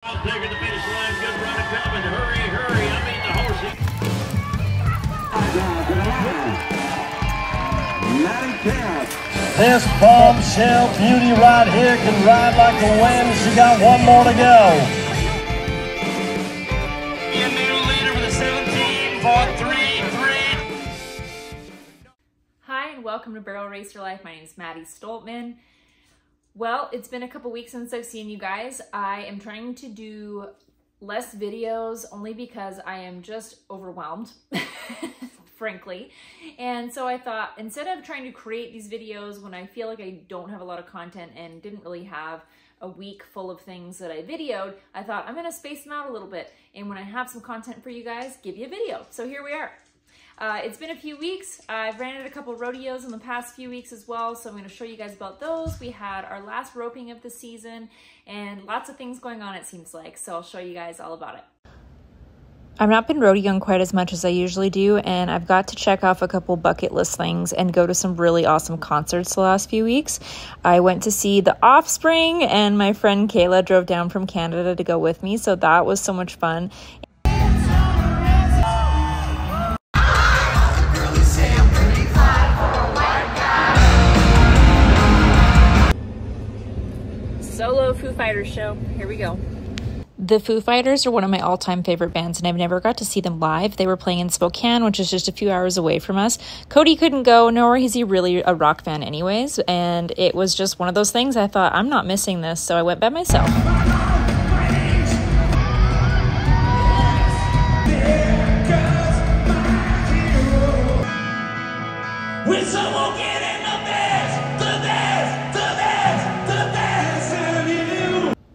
I'll take her to the finish line. Good run coming. Hurry, hurry. I mean the horsey. MaddiKempf. This bombshell beauty right here can ride like the wind. She got one more to go. Your new leader for the 17.33. Hi, and welcome to Barrel Racer Life. My name is MaddiKempf-Stoltman. Well, it's been a couple weeks since I've seen you guys. I am trying to do less videos only because I am just overwhelmed, frankly. And so I thought, instead of trying to create these videos when I feel like I don't have a lot of content and didn't really have a week full of things that I videoed, I thought I'm gonna space them out a little bit. And when I have some content for you guys, give you a video. So here we are. It's been a few weeks. I've ran at a couple rodeos in the past few weeks as well, so I'm going to show you guys about those. We had our last roping of the season and lots of things going on, it seems like, so I'll show you guys all about it. I've not been rodeoing quite as much as I usually do, and I've got to check off a couple bucket list things and go to some really awesome concerts the last few weeks. I went to see The Offspring, and my friend Kayla drove down from Canada to go with me, so that was so much fun. Solo Foo Fighters show. Here we go. The Foo Fighters are one of my all-time favorite bands, and I've never got to see them live. They were playing in Spokane, which is just a few hours away from us. Cody couldn't go, nor is he really a rock fan anyways, and it was just one of those things. I thought, I'm not missing this, so I went by myself. When someone get in the best,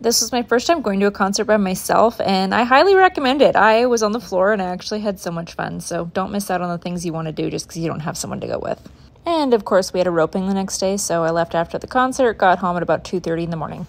This was my first time going to a concert by myself, and I highly recommend it. I was on the floor, and I actually had so much fun, so don't miss out on the things you want to do just because you don't have someone to go with. And, of course, we had a roping the next day, so I left after the concert, got home at about 2:30 in the morning.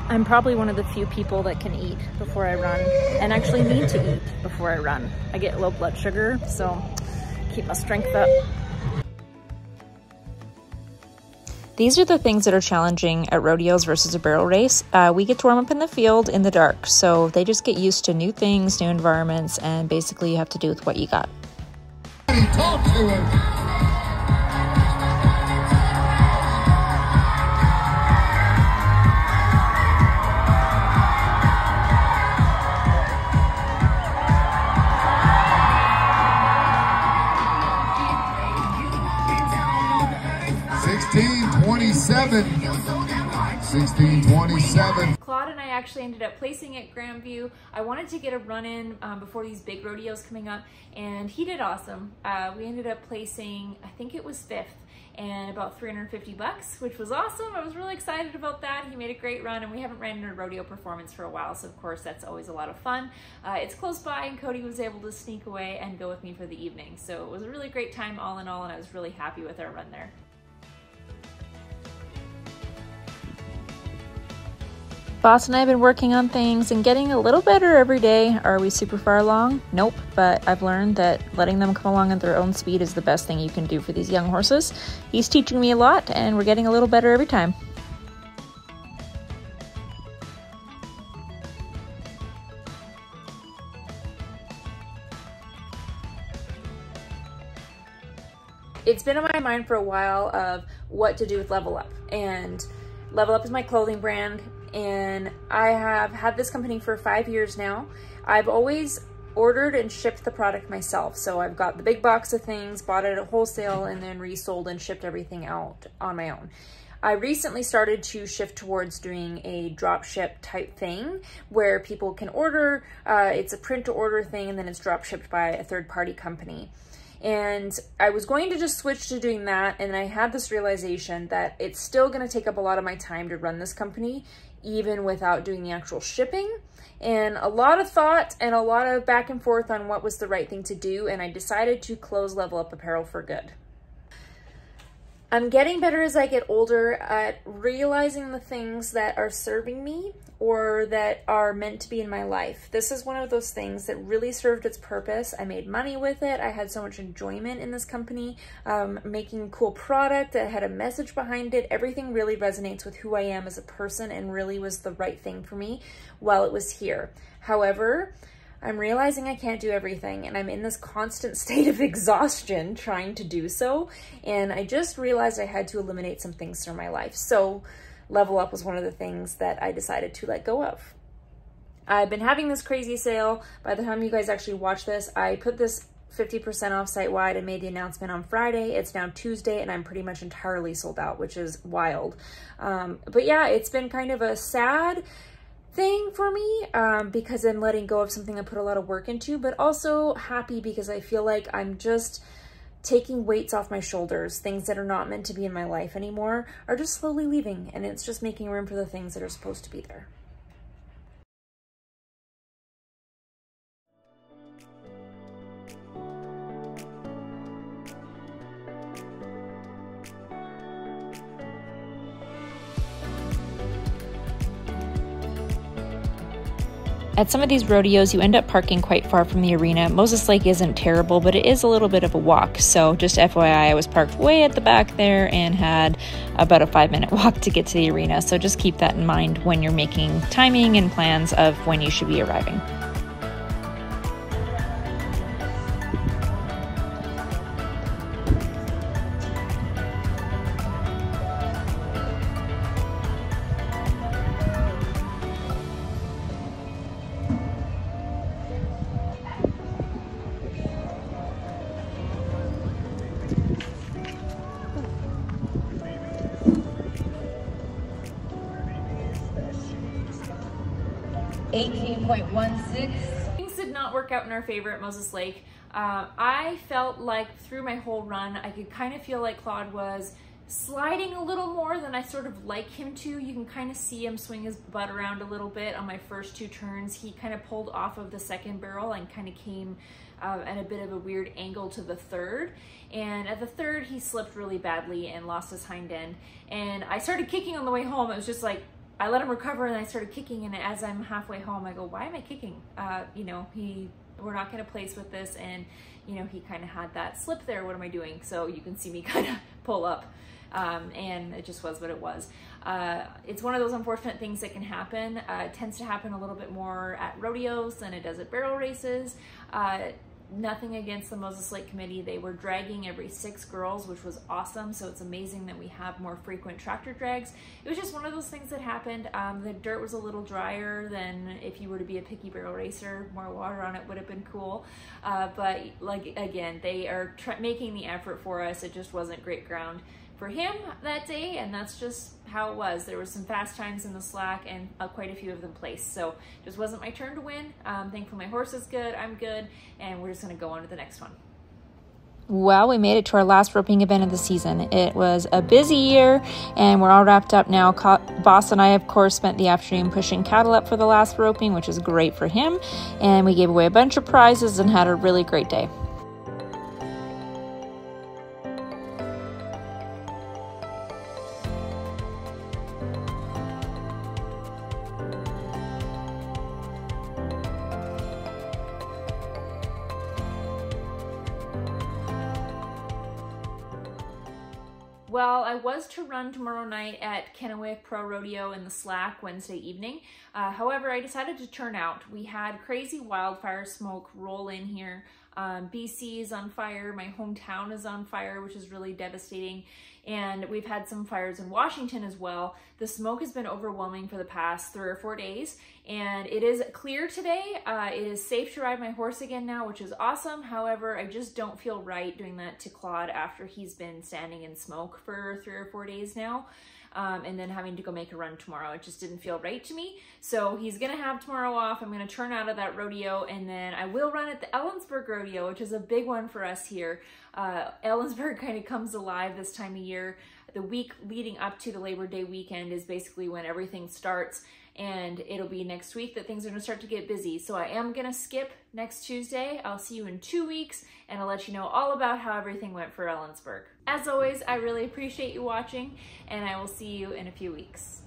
I'm probably one of the few people that can eat before I run, and actually need to eat before I run. I get low blood sugar, so keep my strength up. These are the things that are challenging at rodeos versus a barrel race. We get to warm up in the field in the dark, so they just get used to new things, new environments, and basically you have to do with what you got. talk to him. 16:27. Claude and I actually ended up placing at Grandview. I wanted to get a run in before these big rodeos coming up, and he did awesome. We ended up placing, I think it was 5th, and about $350, which was awesome. I was really excited about that. He made a great run, and we haven't ran in a rodeo performance for a while, so of course that's always a lot of fun. It's close by, and Cody was able to sneak away and go with me for the evening. So it was a really great time all in all, and I was really happy with our run there. Boss and I have been working on things and getting a little better every day. Are we super far along? Nope, but I've learned that letting them come along at their own speed is the best thing you can do for these young horses. He's teaching me a lot, and we're getting a little better every time. It's been on my mind for a while of what to do with Level Up, and Level Up is my clothing brand, and I have had this company for 5 years now. I've always ordered and shipped the product myself, so I've got the big box of things, bought it at wholesale, and then resold and shipped everything out on my own. I recently started to shift towards doing a drop ship type thing where people can order, it's a print to order thing, and then it's drop shipped by a third-party company. And I was going to just switch to doing that, and I had this realization that it's still going to take up a lot of my time to run this company, even without doing the actual shipping. And a lot of thought and a lot of back and forth on what was the right thing to do, and I decided to close Level Up Apparel for good. I'm getting better as I get older at realizing the things that are serving me or that are meant to be in my life. This is one of those things that really served its purpose. I made money with it. I had so much enjoyment in this company, making cool product that had a message behind it. Everything really resonates with who I am as a person and really was the right thing for me while it was here. However, I'm realizing I can't do everything, and I'm in this constant state of exhaustion trying to do so, and I just realized I had to eliminate some things from my life. So Level Up was one of the things that I decided to let go of. I've been having this crazy sale. By the time you guys actually watch this, I put this 50% off site-wide and made the announcement on Friday. It's now Tuesday, and I'm pretty much entirely sold out, which is wild. But yeah, it's been kind of a sad thing for me because I'm letting go of something I put a lot of work into, but also happy because I feel like I'm just taking weights off my shoulders. Things that are not meant to be in my life anymore are just slowly leaving, and it's just making room for the things that are supposed to be there. At some of these rodeos, you end up parking quite far from the arena. Moses Lake isn't terrible, but it is a little bit of a walk. So just FYI, I was parked way at the back there and had about a 5-minute walk to get to the arena. So just keep that in mind when you're making timing and plans of when you should be arriving. Things did not work out in our favor at Moses Lake. I felt like through my whole run, I could kind of feel like Claude was sliding a little more than I sort of like him to. You can kind of see him swing his butt around a little bit on my first 2 turns. He kind of pulled off of the second barrel and kind of came at a bit of a weird angle to the third. And at the third, he slipped really badly and lost his hind end. And I started kicking on the way home. It was just like, I let him recover and I started kicking, and as I'm halfway home, I go, why am I kicking? You know, we're not gonna place with this, and you know, he kind of had that slip there. What am I doing? So you can see me kind of pull up, and it just was what it was. It's one of those unfortunate things that can happen. It tends to happen a little bit more at rodeos than it does at barrel races. Nothing against the Moses Lake Committee. They were dragging every 6 girls, which was awesome. So it's amazing that we have more frequent tractor drags. It was just one of those things that happened. The dirt was a little drier than if you were to be a picky barrel racer. More water on it would have been cool. But like, again, they are making the effort for us. It just wasn't great ground for him that day, and that's just how it was. There were some fast times in the slack, and quite a few of them placed. So it just wasn't my turn to win. Thankfully my horse is good, I'm good, and we're just gonna go on to the next one. Well, we made it to our last roping event of the season. It was a busy year, and we're all wrapped up now. Boss and I, of course, spent the afternoon pushing cattle up for the last roping, which is great for him, and we gave away a bunch of prizes and had a really great day. Well, I was to run tomorrow night at Kennewick Pro Rodeo in the Slack Wednesday evening. However, I decided to turn out. We had crazy wildfire smoke roll in here. BC is on fire. My hometown is on fire, which is really devastating. And we've had some fires in Washington as well. The smoke has been overwhelming for the past 3 or 4 days, and it is clear today. It is safe to ride my horse again now, which is awesome. However, I just don't feel right doing that to Claude after he's been standing in smoke for 3 or 4 days now. and then having to go make a run tomorrow. It just didn't feel right to me. So he's gonna have tomorrow off. I'm gonna turn out of that rodeo, and then I will run at the Ellensburg Rodeo, which is a big one for us here. Ellensburg kind of comes alive this time of year. The week leading up to the Labor Day weekend is basically when everything starts, and it'll be next week that things are gonna start to get busy. So I am gonna skip next Tuesday. I'll see you in 2 weeks, and I'll let you know all about how everything went for Ellensburg. As always, I really appreciate you watching, and I will see you in a few weeks.